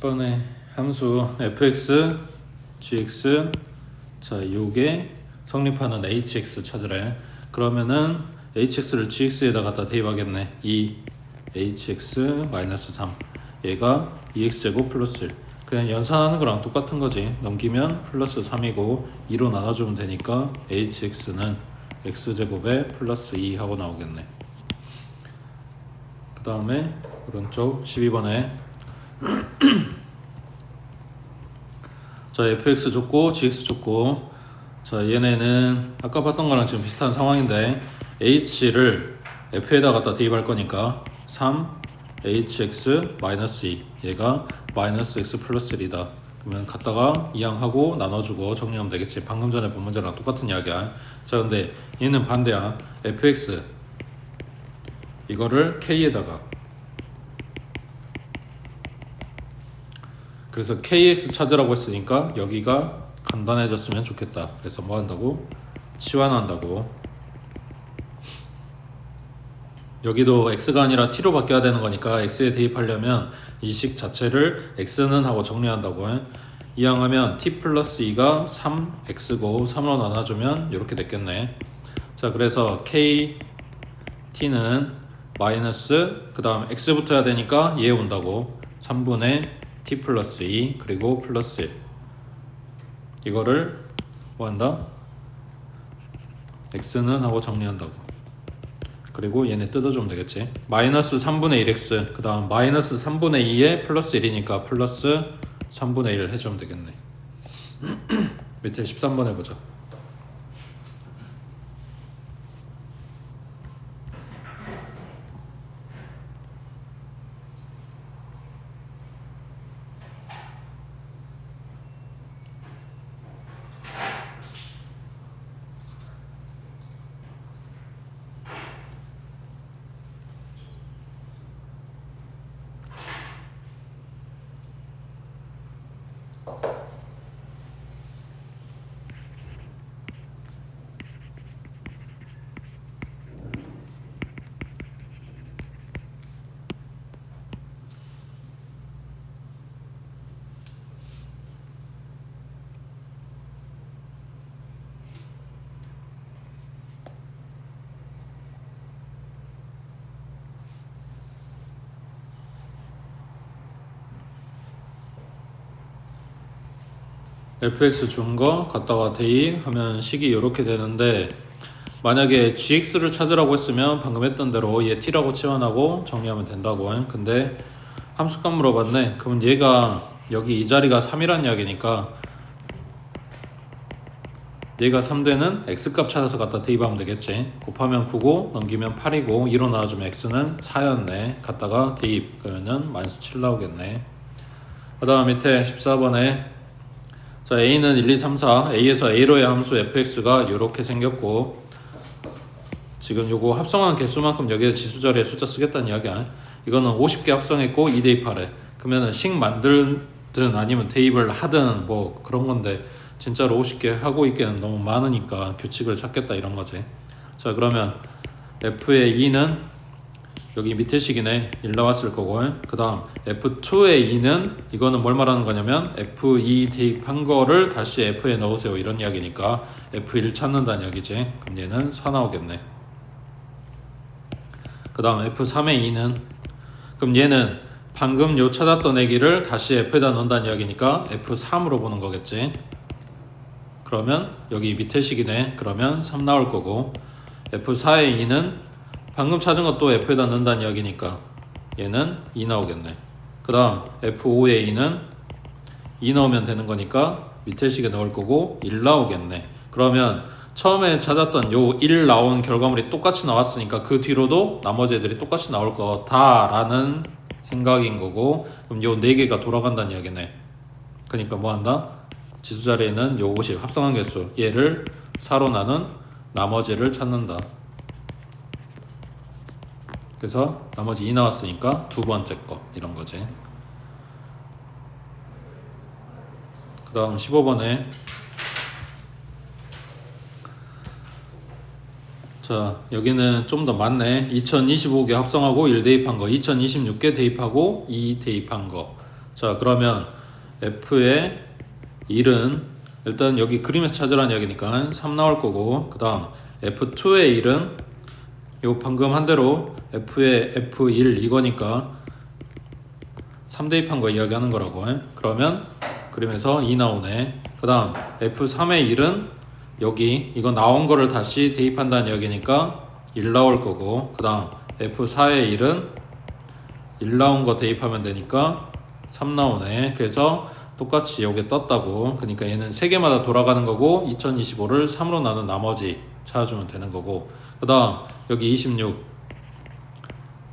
이번에 함수 fx, gx 자 요게 성립하는 hx 찾으래. 그러면은 hx를 gx에다 갖다 대입하겠네. 2hx-3 얘가 2x제곱 플러스 1 그냥 연산하는 거랑 똑같은 거지. 넘기면 플러스 3이고 2로 나눠주면 되니까 hx는 x제곱에 플러스 2 하고 나오겠네. 그 다음에 오른쪽 12번에 자 fx 줬고 gx 줬고 자 얘네는 아까 봤던 거랑 지금 비슷한 상황인데 h를 f에다 갖다 대입할 거니까 3hx-2 얘가 마이너스 x 플러스 1이다. 그러면 갖다가 이항하고 나눠주고 정리하면 되겠지. 방금 전에 본 문제랑 똑같은 이야기야. 자 근데 얘는 반대야. fx 이거를 k에다가 그래서 kx 찾으라고 했으니까 여기가 간단해졌으면 좋겠다. 그래서 뭐 한다고? 치환한다고. 여기도 x가 아니라 t로 바뀌어야 되는 거니까 x에 대입하려면 이 식 자체를 x는 하고 정리한다고 해. 이항하면 t 플러스 2가 3x고 3으로 나눠주면 이렇게 됐겠네. 자 그래서 k t는 마이너스 그 다음 x부터 해야 되니까 얘 온다고 3분의 t 플러스 2 그리고 플러스 1 이거를 뭐 한다? x는 하고 정리한다고. 그리고 얘네 뜯어주면 되겠지. 마이너스 3분의 1x 그 다음 마이너스 3분의 2에 플러스 1이니까 플러스 3분의 1 해주면 되겠네. 밑에 13번 해보자. fx 준 거 갖다가 대입하면 식이 이렇게 되는데 만약에 gx를 찾으라고 했으면 방금 했던 대로 얘 t라고 치환하고 정리하면 된다고. 근데 함수값 물어봤네. 그러면 얘가 여기 이 자리가 3이란 이야기니까 얘가 3되는 x값 찾아서 갖다 대입하면 되겠지. 곱하면 9고 넘기면 8이고 2로 나와주면 x는 4였네. 갖다가 대입 그러면은 마이너스 7 나오겠네. 그 다음 밑에 14번에 자 a는 1, 2, 3, 4 a에서 a로의 함수 fx가 이렇게 생겼고 지금 요거 합성한 개수만큼 여기에 지수 자리에 숫자 쓰겠다는 이야기야. 이거는 50개 합성했고 2 대입하래. 그러면은 식 만들든 아니면 대입을 하든 뭐 그런 건데 진짜로 50개 하고 있기에는 너무 많으니까 규칙을 찾겠다 이런 거지. 자 그러면 f의 2는 여기 밑에 식이네 1 나왔을 거고 그 다음 F2의 2는 이거는 뭘 말하는 거냐면 F2 대입한 거를 다시 F에 넣으세요 이런 이야기니까 F1 찾는다는 이야기지. 그럼 얘는 4 나오겠네. 그 다음 F3의 2는 그럼 얘는 방금 요 찾았던 애기를 다시 F에다 넣는다는 이야기니까 F3으로 보는 거겠지. 그러면 여기 밑에 식이네. 그러면 3 나올 거고 F4의 2는 방금 찾은 것도 F에다 넣는다는 이야기니까 얘는 2 나오겠네. 그 다음 F5의 2는 2 넣으면 되는 거니까 밑에 식에 넣을 거고 1 나오겠네. 그러면 처음에 찾았던 요 1 나온 결과물이 똑같이 나왔으니까 그 뒤로도 나머지 애들이 똑같이 나올 거다라는 생각인 거고 그럼 요 4개가 돌아간다는 이야기네. 그러니까 뭐 한다? 지수 자리에는 요 50 합성한 개수 얘를 4로 나눈 나머지를 찾는다. 그래서 나머지 2 나왔으니까 두 번째 거 이런 거지. 그 다음 15번에 자 여기는 좀 더 많네. 2025개 합성하고 1 대입한 거 2026개 대입하고 2 대입한 거. 자, 그러면 f의 1은 일단 여기 그림에서 찾으라는 이야기니까 3 나올 거고, 그 다음 f2의 1은 요 방금 한 대로 f의 f1 이거니까 3 대입한 거 이야기하는 거라고. 그러면 그림에서 2 나오네. 그 다음 f3의 1은 여기 이거 나온 거를 다시 대입한다는 이야기니까 1 나올 거고, 그 다음 f4의 1은 1 나온 거 대입하면 되니까 3 나오네. 그래서 똑같이 여기 떴다고. 그러니까 얘는 3개마다 돌아가는 거고 2025를 3으로 나눈 나머지 찾아주면 되는 거고, 그 다음 여기 26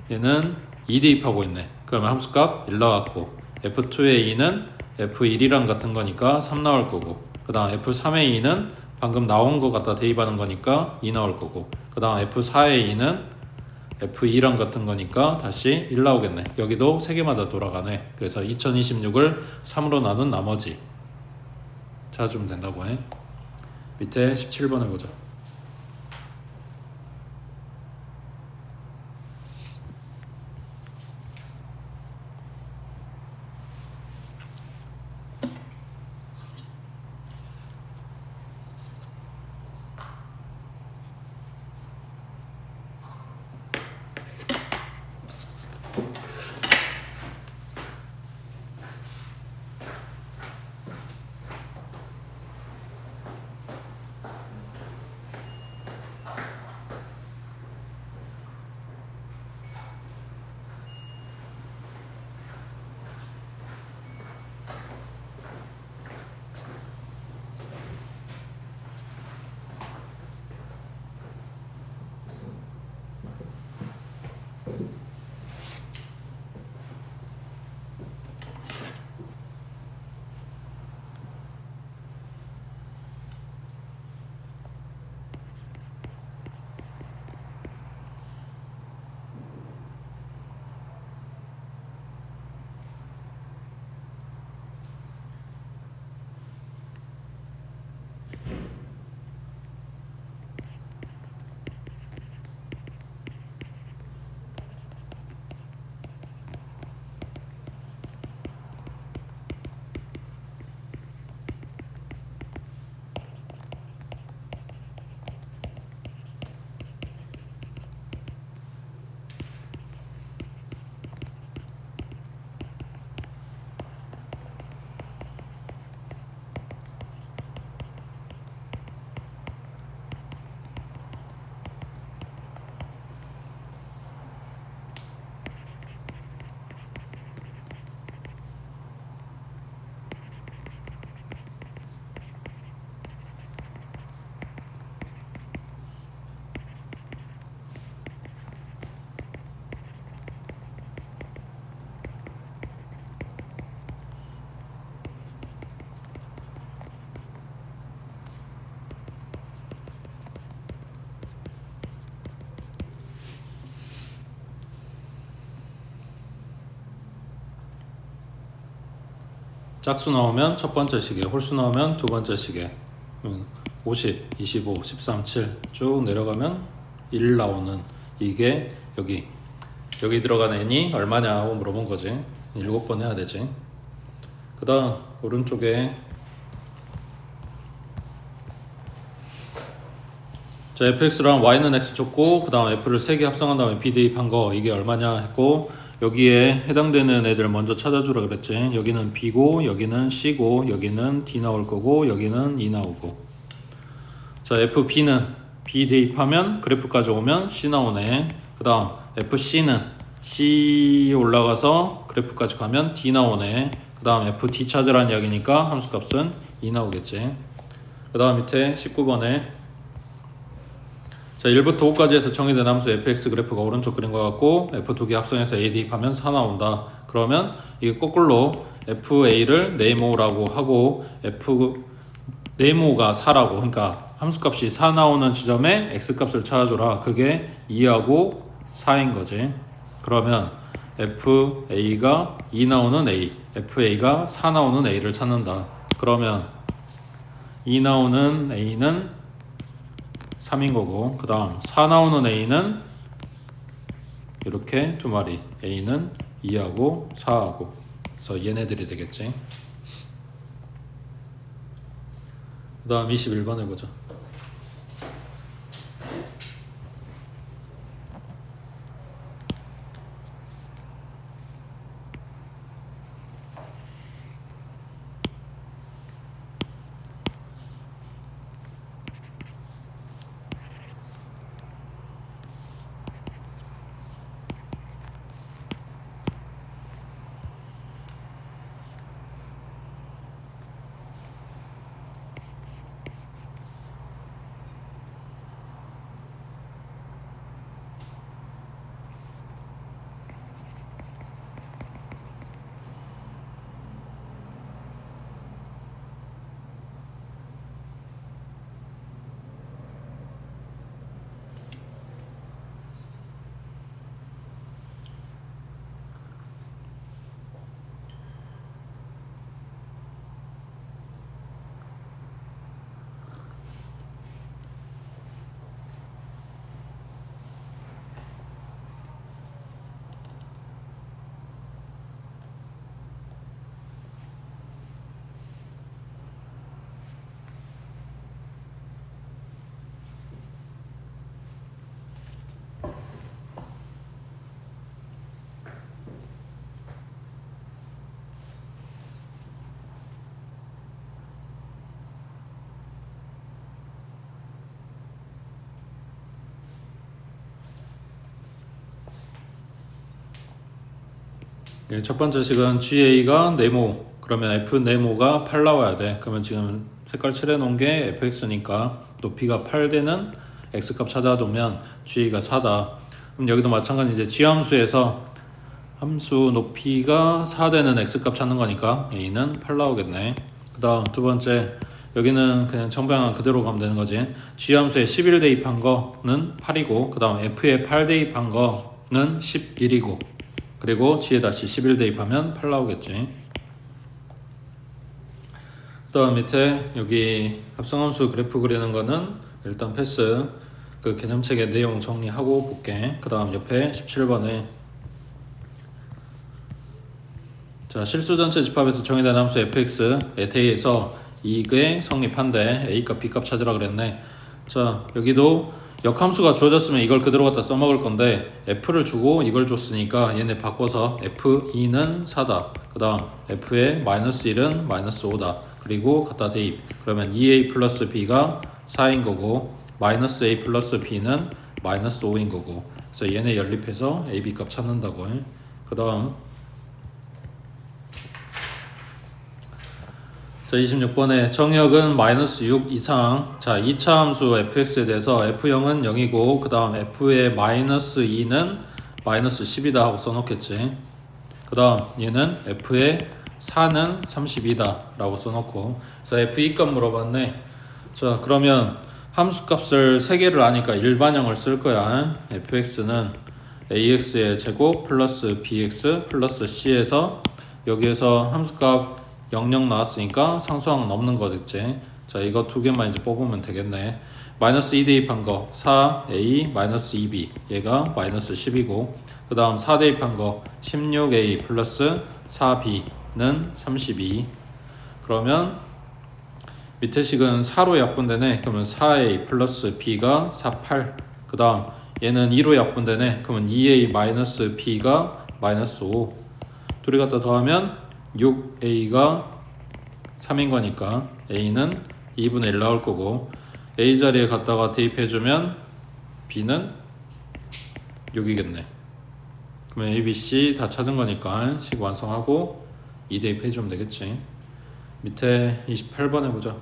얘는 2 대입하고 있네. 그러면 함수값 1 나왔고, f2의 2는 f1이랑 같은 거니까 3 나올 거고, 그 다음 f3의 2는 방금 나온 거 갖다 대입하는 거니까 2 나올 거고, 그 다음 f4의 2는 f2랑 같은 거니까 다시 1 나오겠네. 여기도 3개마다 돌아가네. 그래서 2026을 3으로 나눈 나머지 찾아주면 된다고 해. 밑에 17번 해보자. 짝수 나오면 첫 번째 시계, 홀수 나오면 두 번째 시계. 50, 25, 13, 7 쭉 내려가면 1 나오는 이게 여기 들어간 n이 얼마냐 하고 물어본 거지. 7번 해야 되지. 그 다음 오른쪽에 자, fx랑 y는 x 줬고, 그 다음 f를 3개 합성한 다음에 b 대입한 거 이게 얼마냐 했고, 여기에 해당되는 애들 먼저 찾아주라 그랬지. 여기는 b고, 여기는 c고, 여기는 d 나올 거고, 여기는 e 나오고. 자, fb는 b 대입하면 그래프까지 오면 c 나오네. 그 다음 fc는 c 올라가서 그래프까지 가면 d 나오네. 그 다음 fd 찾으라는 이야기니까 함수값은 2 나오겠지. 그 다음 밑에 19번에 자, 1부터 5까지 해서 정의된 함수 fx 그래프가 오른쪽 그림과 같고, f 두 개 합성해서 a 대입하면 4 나온다. 그러면 이게 거꾸로 fa를 네모라고 하고 f 네모가 4라고, 그러니까 함수값이 4 나오는 지점에 x값을 찾아줘라. 그게 2하고 4인 거지. 그러면 fa가 2 나오는 a, fa가 4 나오는 a를 찾는다. 그러면 2 나오는 a는 3인 거고, 그 다음 4 나오는 a는 이렇게 두 마리, a는 2하고 4하고 그래서 얘네들이 되겠지. 그 다음 21번 해보자. 예, 첫 번째 식은 GA가 네모, 그러면 F 네모가 8 나와야 돼. 그러면 지금 색깔 칠해놓은 게 fx니까 높이가 8 되는 x값 찾아두면 GA가 4다. 그럼 여기도 마찬가지 이제 지함수에서 함수 높이가 4 되는 x값 찾는 거니까 a는 8 나오겠네. 그 다음 두 번째, 여기는 그냥 정방향 그대로 가면 되는 거지. g함수에 11 대입한 거는 8이고, 그 다음 f에 8 대입한 거는 11이고, 그리고 g에 다시 11 대입하면 8 나오겠지. 그 다음 밑에 여기 합성함수 그래프 그리는 거는 일단 패스. 그 개념책의 내용 정리하고 볼게. 그 다음 옆에 17번에 자, 실수 전체 집합에서 정의된 함수 fx에 대해서 이게 성립한데 a값 b값 찾으라 그랬네. 자, 여기도 역함수가 주어졌으면 이걸 그대로 갖다 써먹을 건데 f를 주고 이걸 줬으니까 얘네 바꿔서 f2는 4다. 그 다음 f의 마이너스 1은 마이너스 5다. 그리고 갖다 대입. 그러면 2a 플러스 b가 4인 거고 마이너스 a 플러스 b는 마이너스 5인 거고, 그래서 얘네 연립해서 a, b값 찾는다고 해. 그 다음 자, 26번에 정역은 마이너스 6 이상. 자, 2차 함수 fx에 대해서 f0은 0이고 그 다음 f의 마이너스 2는 마이너스 10이다 하고 써놓겠지. 그 다음 얘는 f의 4는 32다 라고 써놓고, 그래서 f2값 물어봤네. 자, 그러면 함수값을 3개를 아니까 일반형을 쓸 거야. fx는 ax의 제곱 플러스 bx 플러스 c에서 여기에서 함수값 00 나왔으니까 상수항은 없는 거겠지. 자, 이거 두 개만 이제 뽑으면 되겠네. 마이너스 2 대입한 거 4a 마이너스 2b, 얘가 마이너스 10이고, 그 다음 4 대입한 거 16a 플러스 4b는 32. 그러면 밑에 식은 4로 약분되네. 그러면 4a 플러스 b가 48. 그 다음 얘는 2로 약분되네. 그러면 2a 마이너스 b가 마이너스 5. 둘이 갖다 더하면 6a가 3인 거니까 a는 2분의 1 나올 거고, a 자리에 갖다가 대입해주면 b는 6이겠네. 그러면 a, b, c 다 찾은 거니까 식 완성하고 2 대입해주면 되겠지. 밑에 28번 해보자.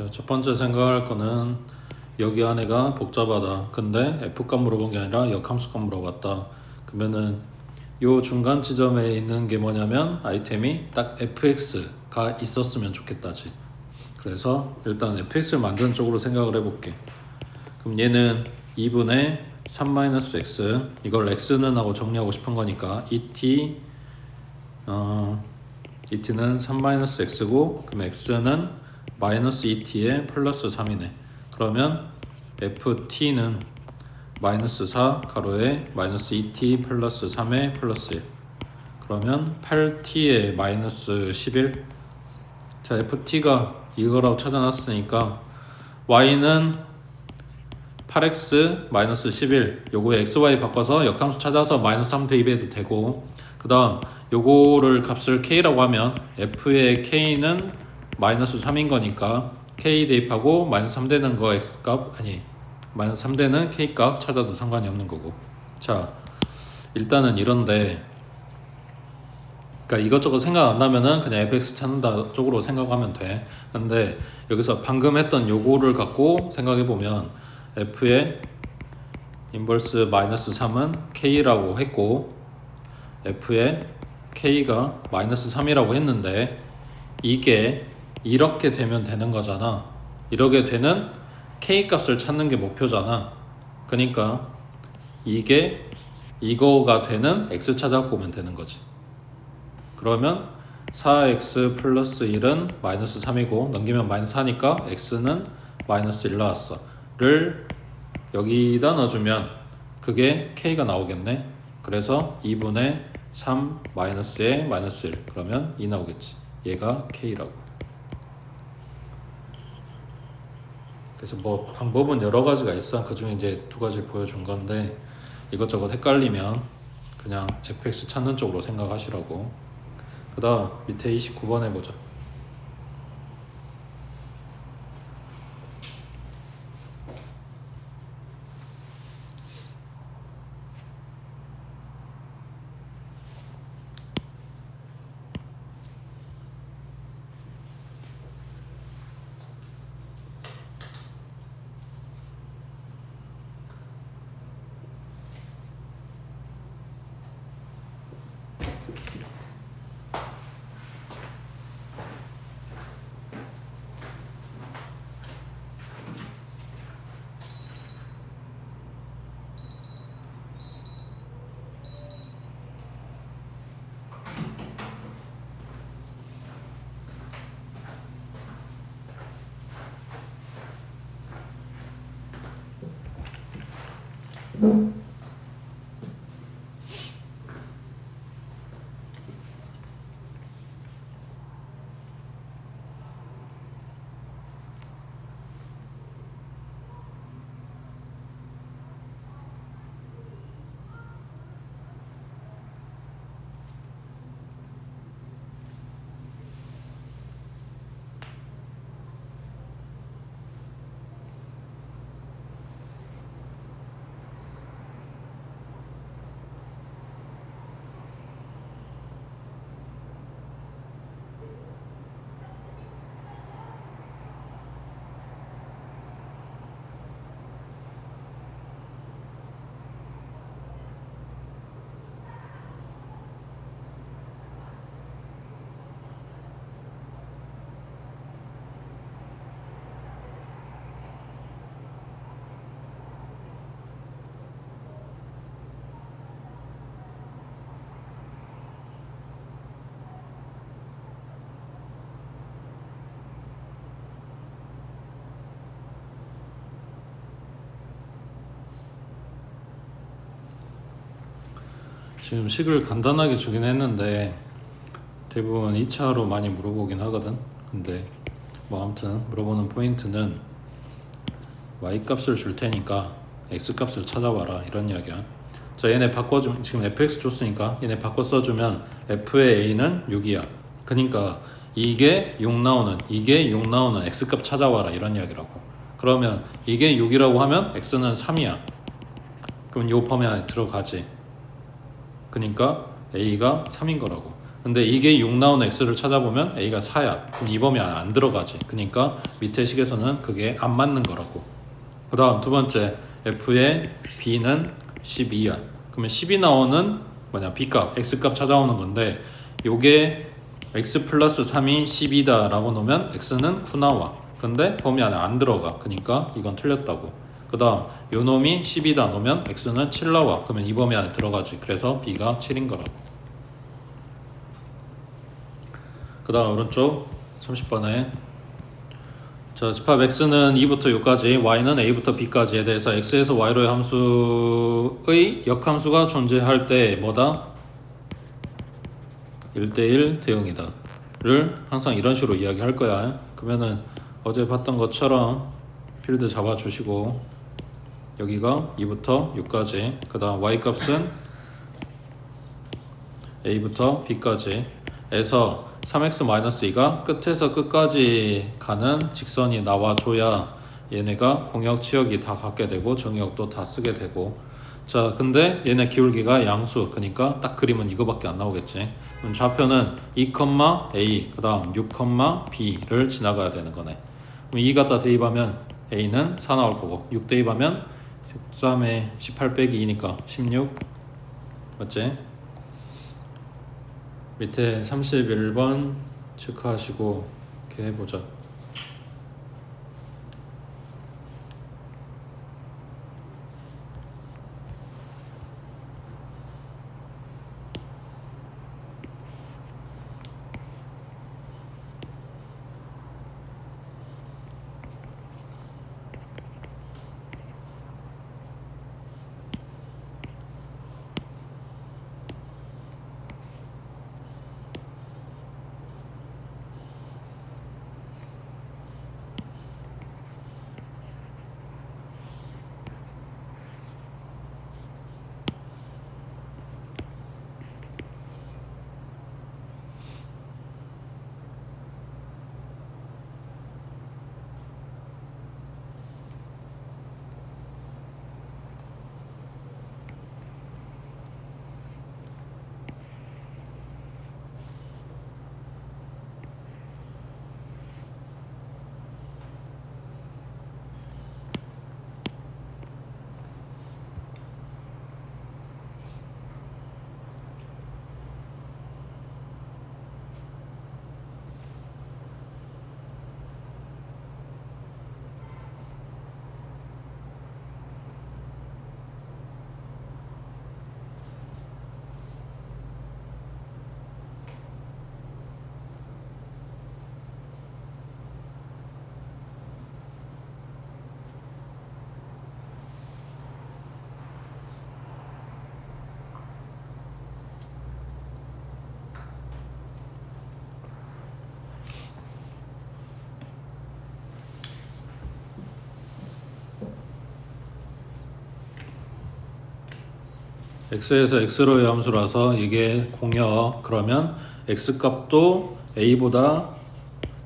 첫 번째 생각할 거는 여기 안에가 복잡하다. 근데 F값 물어본 게 아니라 역함수값 물어봤다. 그러면은 요 중간 지점에 있는 게 뭐냐면 아이템이 딱 fx가 있었으면 좋겠다지. 그래서 일단 fx를 만드는 쪽으로 생각을 해볼게. 그럼 얘는 2분의 3-x, 이걸 x는 하고 정리하고 싶은 거니까 et는 3-x고 그럼 x는 마이너스 2t에 플러스 3이네. 그러면 ft는 마이너스 4 가로에 마이너스 2t 플러스 3에 플러스 1. 그러면 8t에 마이너스 11. 자, ft가 이거라고 찾아놨으니까 y는 8x 마이너스 11. 요거에 xy 바꿔서 역함수 찾아서 마이너스 3 대입해도 되고, 그 다음 요거를 값을 k라고 하면 f의 k는 마이너스 3인 거니까 k 대입하고 마이너스 3 되는 거 x값, 아니 마이너스 3 되는 k값 찾아도 상관이 없는 거고. 자, 일단은 이런데, 그러니까 이것저것 생각 안 나면은 그냥 fx 찾는다 쪽으로 생각하면 돼. 근데 여기서 방금 했던 요거를 갖고 생각해 보면 f의 인버스 마이너스 3은 k라고 했고 f의 k가 마이너스 3이라고 했는데 이게 이렇게 되면 되는 거잖아. 이렇게 되는 k 값을 찾는 게 목표잖아. 그러니까 이게 이거가 되는 x 찾아갖고 오면 되는 거지. 그러면 4x 플러스 1은 마이너스 3이고 넘기면 마이너스 4니까 x는 마이너스 1 나왔어. 를 여기다 넣어주면 그게 k가 나오겠네. 그래서 2분의 3 마이너스에 마이너스 1 그러면 2 나오겠지. 얘가 k라고. 그래서 뭐 방법은 여러 가지가 있어. 그 중에 이제 두 가지 보여준 건데 이것저것 헷갈리면 그냥 fx 찾는 쪽으로 생각하시라고. 그 다음 밑에 29번 해보자. 지금 식을 간단하게 주긴 했는데 대부분 2차로 많이 물어보긴 하거든. 근데 뭐 아무튼 물어보는 포인트는 y 값을 줄 테니까 x 값을 찾아봐라 이런 이야기야. 자, 얘네 바꿔주면 지금 fx 줬으니까 얘네 바꿔 써주면 f의 a는 6이야. 그러니까 이게 6 나오는 x 값 찾아와라 이런 이야기라고. 그러면 이게 6이라고 하면 x는 3이야. 그럼 요 범위 안에 들어가지. 그러니까 a가 3인 거라고. 근데 이게 6 나온 x를 찾아보면 a가 4야. 그럼 이 범위 안에 안 들어가지. 그러니까 밑에 식에서는 그게 안 맞는 거라고. 그 다음 두 번째, f의 b는 12야. 그러면 10이 나오는 뭐냐, b값, x값 찾아오는 건데, 요게 x 플러스 3이 10이다 라고 놓으면 x는 9 나와. 근데 범위 안에 안 들어가. 그러니까 이건 틀렸다고. 그 다음 요 놈이 10이다 놓으면 x는 7 나와. 그러면 이 범위 안에 들어가지. 그래서 b가 7인 거라고. 그 다음 오른쪽 30번에 자, 집합 x는 2부터 6까지, y는 a부터 b까지에 대해서 x에서 y로의 함수의 역함수가 존재할 때 뭐다? 1대1 대응이다 를 항상 이런 식으로 이야기할 거야. 그러면은 어제 봤던 것처럼 필드 잡아주시고, 여기가 2부터 6까지, 그 다음 y값은 a부터 b까지 에서 3x-2가 끝에서 끝까지 가는 직선이 나와줘야 얘네가 공역, 치역이 다 갖게 되고 정역도 다 쓰게 되고. 자, 근데 얘네 기울기가 양수, 그러니까 딱 그림은 이거밖에 안 나오겠지. 그럼 좌표는 2,a 그 다음 6,b를 지나가야 되는 거네. 그럼 2 갖다 대입하면 a는 4 나올 거고, 6 대입하면 13에 18 빼기 2니까 16 맞지? 밑에 31번 체크하시고 이렇게 해보자. x에서 x로의 함수라서 이게 공역, 그러면 x값도 a보다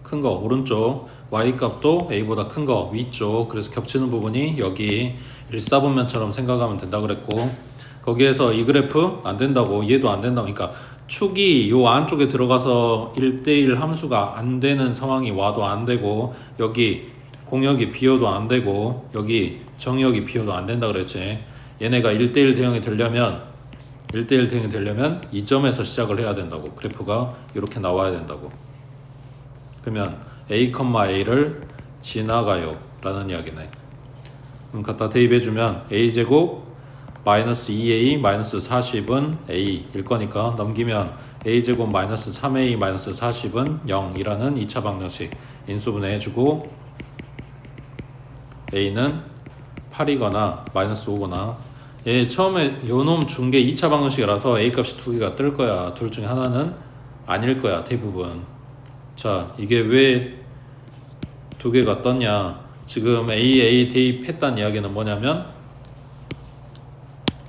큰 거 오른쪽, y값도 a보다 큰 거 위쪽, 그래서 겹치는 부분이 여기 1사분면처럼 생각하면 된다 그랬고, 거기에서 이 그래프 안 된다고, 얘도 안 된다고, 그러니까 축이 요 안쪽에 들어가서 1대1 함수가 안 되는 상황이 와도 안 되고, 여기 공역이 비어도 안 되고, 여기 정역이 비어도 안 된다 그랬지. 얘네가 1대1 대응이 되려면 이 점에서 시작을 해야 된다고. 그래프가 이렇게 나와야 된다고. 그러면 a,a를 지나가요 라는 이야기네. 그럼 갖다 대입해주면 a제곱 마이너스 2a 마이너스 40은 a일 거니까 넘기면 a제곱 마이너스 3a 마이너스 40은 0이라는 2차 방정식 인수분해 해주고, a는 8이거나 마이너스 5거나, 얘 처음에 요놈 준 게 2차 방정식이라서 a 값이 두 개가 뜰 거야. 둘 중에 하나는 아닐 거야, 대부분. 자, 이게 왜 두 개가 떴냐. 지금 a 대입했다는 이야기는 뭐냐면,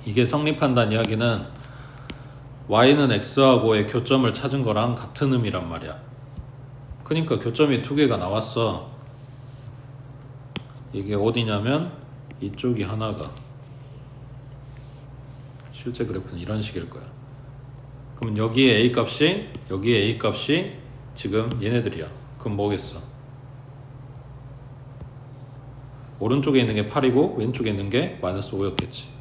이게 성립한다는 이야기는 y는 x하고의 교점을 찾은 거랑 같은 의미란 말이야. 그러니까 교점이 두 개가 나왔어. 이게 어디냐면 이쪽이 하나가, 실제 그래프는 이런 식일 거야. 그럼 여기에 A 값이 여기에 A 값이 지금 얘네들이야. 그럼 뭐겠어? 오른쪽에 있는 게 8이고 왼쪽에 있는 게 마이너스 5였겠지.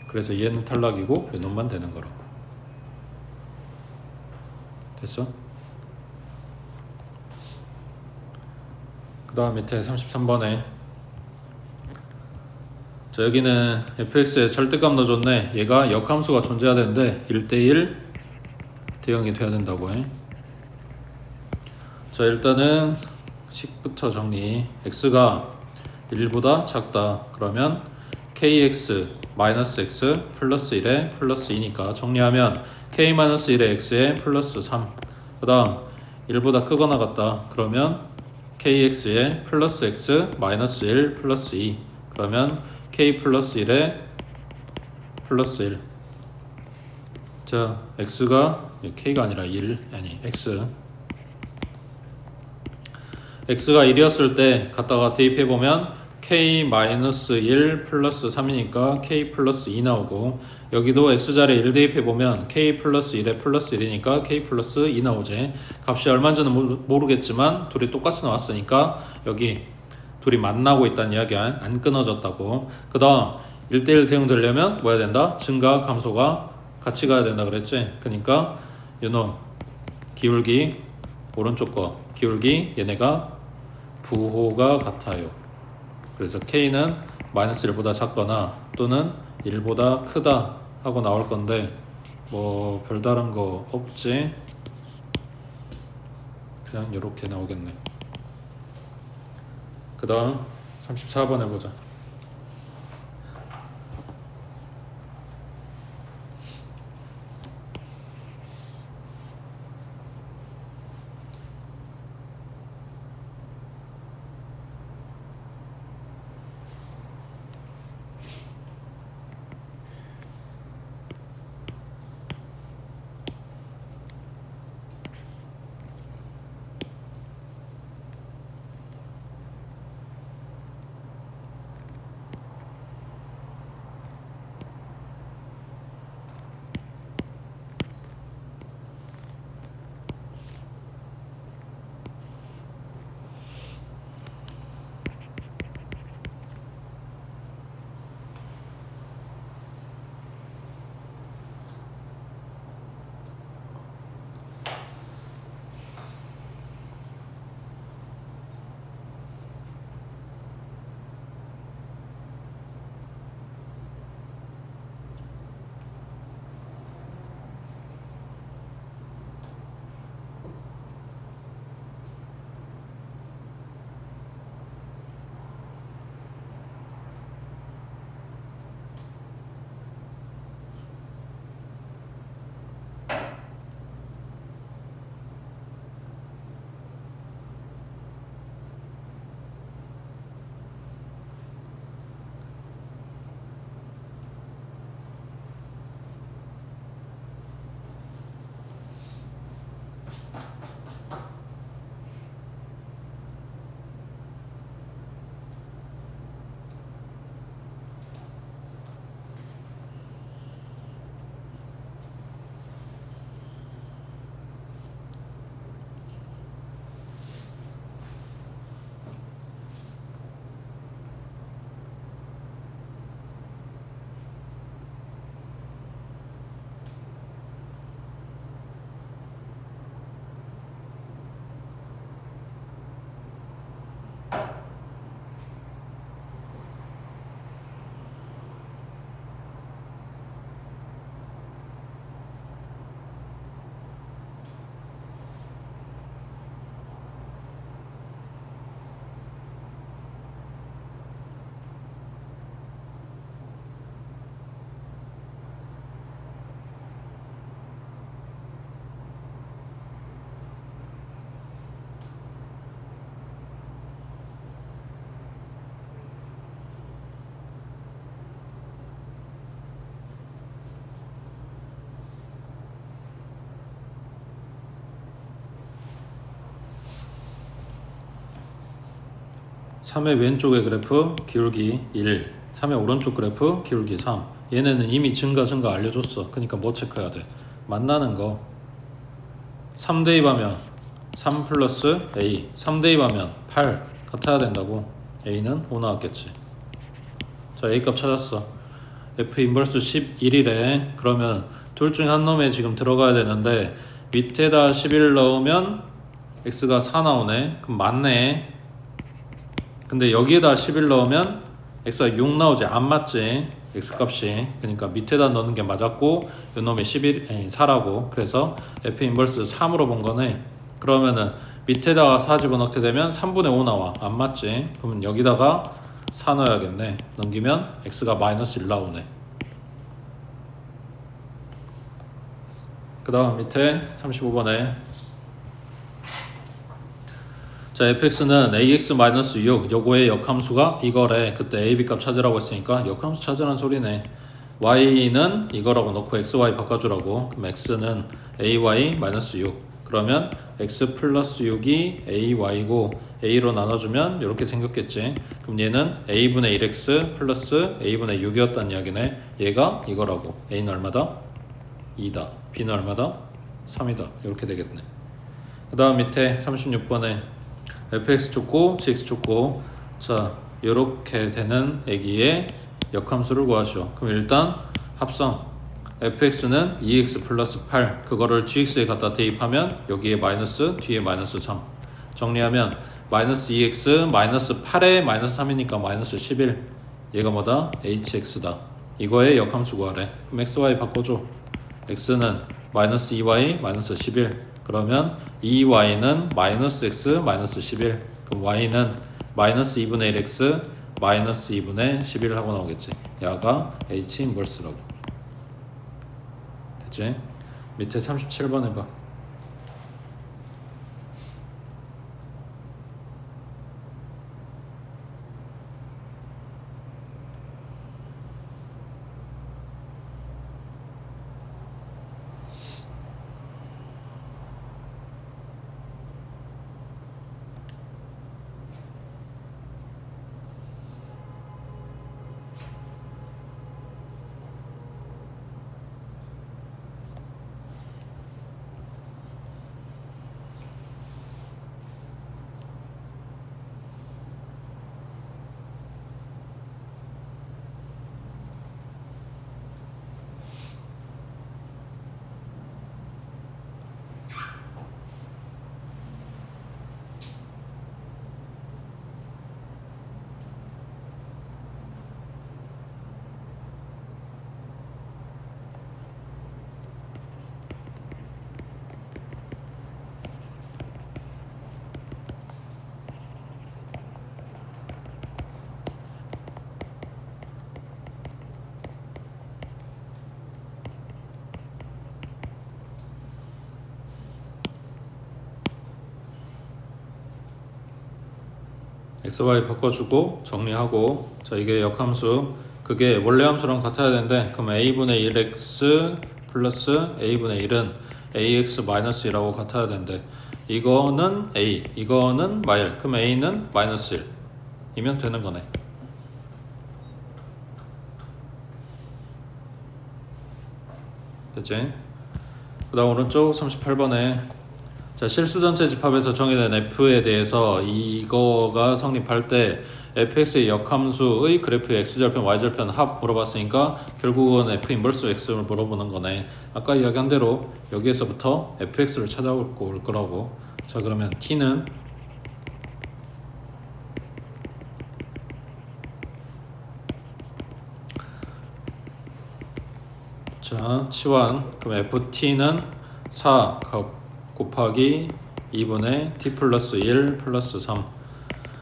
그래서 얘는 탈락이고 얘놈만 되는 거라고. 됐어? 그 다음 밑에 33번에 자 여기는 fx에 절대값 넣어줬네. 얘가 역함수가 존재해야 되는데 1대1 대응이 돼야 된다고 해. 자 일단은 식부터 정리. x가 1보다 작다 그러면 kx 마이너스 x 플러스 1에 플러스 2니까 정리하면 k 마이너스 1에 x에 플러스 3. 그 다음 1보다 크거나 같다 그러면 kx에 플러스 x 마이너스 1 플러스 2. 그러면 k 플러스 1에 플러스 1. 자 x가 k가 아니라 1 아니 x가 1이었을 때 갖다가 대입해보면 k-1 플러스 3이니까 k 플러스 2 나오고 여기도 x자리에 1 대입해보면 k 플러스 1에 플러스 1이니까 k 플러스 2 나오지. 값이 얼마인지는 모르겠지만 둘이 똑같이 나왔으니까 여기 둘이 만나고 있다는 이야기야. 안 끊어졌다고. 그 다음 1대1 대응되려면 뭐 해야 된다? 증가 감소가 같이 가야 된다 그랬지. 그러니까 이놈 기울기 오른쪽 거 기울기 얘네가 부호가 같아요. 그래서 k는 마이너스 1보다 작거나 또는 1보다 크다 하고 나올 건데 뭐 별다른 거 없지. 그냥 이렇게 나오겠네. 그 다음 34번 해보자. (3의) 왼쪽의 그래프 기울기 1, (3의) 오른쪽 그래프 기울기 3. 얘네는 이미 증가 알려줬어. 그러니까 뭐 체크해야 돼? 만나는 거. 3 대입하면 3 플러스 A, 3 대입하면 8 같아야 된다고. A는 5 나왔겠지. 자, A 값 찾았어. F 인버스 11이래. 그러면 둘 중에 한 놈에 지금 들어가야 되는데 밑에다 11 넣으면 X가 4 나오네. 그럼 맞네. 근데 여기에다 11 넣으면 X가 6 나오지. 안 맞지? X 값이. 그러니까 밑에다 넣는 게 맞았고 이 놈이 4라고. 그래서 F 인버스 3으로 본 거네. 그러면은 밑에다가 4 집어넣게 되면 3분의 5 나와. 안 맞지? 그러면 여기다가 4 넣어야겠네. 넘기면 X가 마이너스 1 나오네. 그 다음 밑에 35번에 자, fx는 ax-6 요거의 역함수가 이거래. 그때 a, b 값 찾으라고 했으니까 역함수 찾으라는 소리네. y는 이거라고 놓고 xy 바꿔주라고. 그럼 x는 ay-6 그러면 x 플러스 6이 ay고 a로 나눠주면 이렇게 생겼겠지. 그럼 얘는 a분의 1x 플러스 a분의 6이었다는 이야기네. 얘가 이거라고. a는 얼마다? 2다. b는 얼마다? 3이다. 이렇게 되겠네. 그 다음 밑에 36번에 fx 줬고 gx 줬고 자 이렇게 되는 애기의 역함수를 구하시오. 그럼 일단 합성 fx는 2x 플러스 8 그거를 gx에 갖다 대입하면 여기에 마이너스 뒤에 마이너스 3 정리하면 마이너스 2x 마이너스 8에 마이너스 3이니까 마이너스 11 얘가 뭐다? hx다. 이거의 역함수 구하래. 그럼 xy 바꿔줘. x는 마이너스 2y 마이너스 11 그러면 2y는 마이너스 x 마이너스 11 그럼 y는 마이너스 2분의 1x 마이너스 2분의 11 하고 나오겠지. 야가 h 인버스라고. 됐지? 밑에 37번 해봐. xy 바꿔주고 정리하고 자 이게 역함수 그게 원래 함수랑 같아야 되는데 그럼 a분의 1x 플러스 a분의 1은 ax 마이너스 1하고 같아야 되는데 이거는 a 이거는 마일 그럼 a는 마이너스 1 이면 되는 거네. 됐지? 그 다음 오른쪽 38번에 자 실수 전체 집합에서 정의된 f에 대해서 이거가 성립할 때 fx의 역함수의 그래프의 x절편 y절편 합 물어봤으니까 결국은 f 인버스 x를 물어보는 거네. 아까 이야기한 대로 여기에서부터 fx를 찾아올 거라고. 자 그러면 t는 자 치환 그럼 ft는 4 곱하기 2분의 t 플러스 1 플러스 3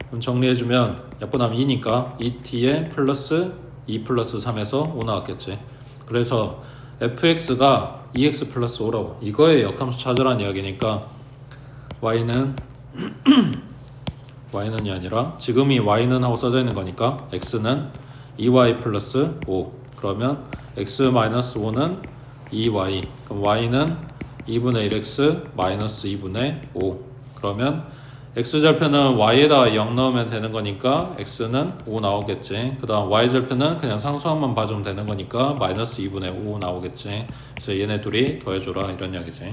그럼 정리해주면 약분하면 2니까 2t에 플러스 2 플러스 3에서 5 나왔겠지. 그래서 fx가 2x 플러스 5라고 이거의 역함수 찾으라는 이야기니까 y는 y는이 아니라 지금이 y는 하고 써져 있는 거니까 x는 2y 플러스 5 그러면 x 마이너스 5는 2y 그럼 y는 2분의 1x 마이너스 2분의 5 그러면 x절편은 y에다가 0 넣으면 되는 거니까 x는 5 나오겠지. 그 다음 y절편은 그냥 상수항만 봐주면 되는 거니까 마이너스 2분의 5 나오겠지. 그래서 얘네 둘이 더해줘라 이런 이야기지.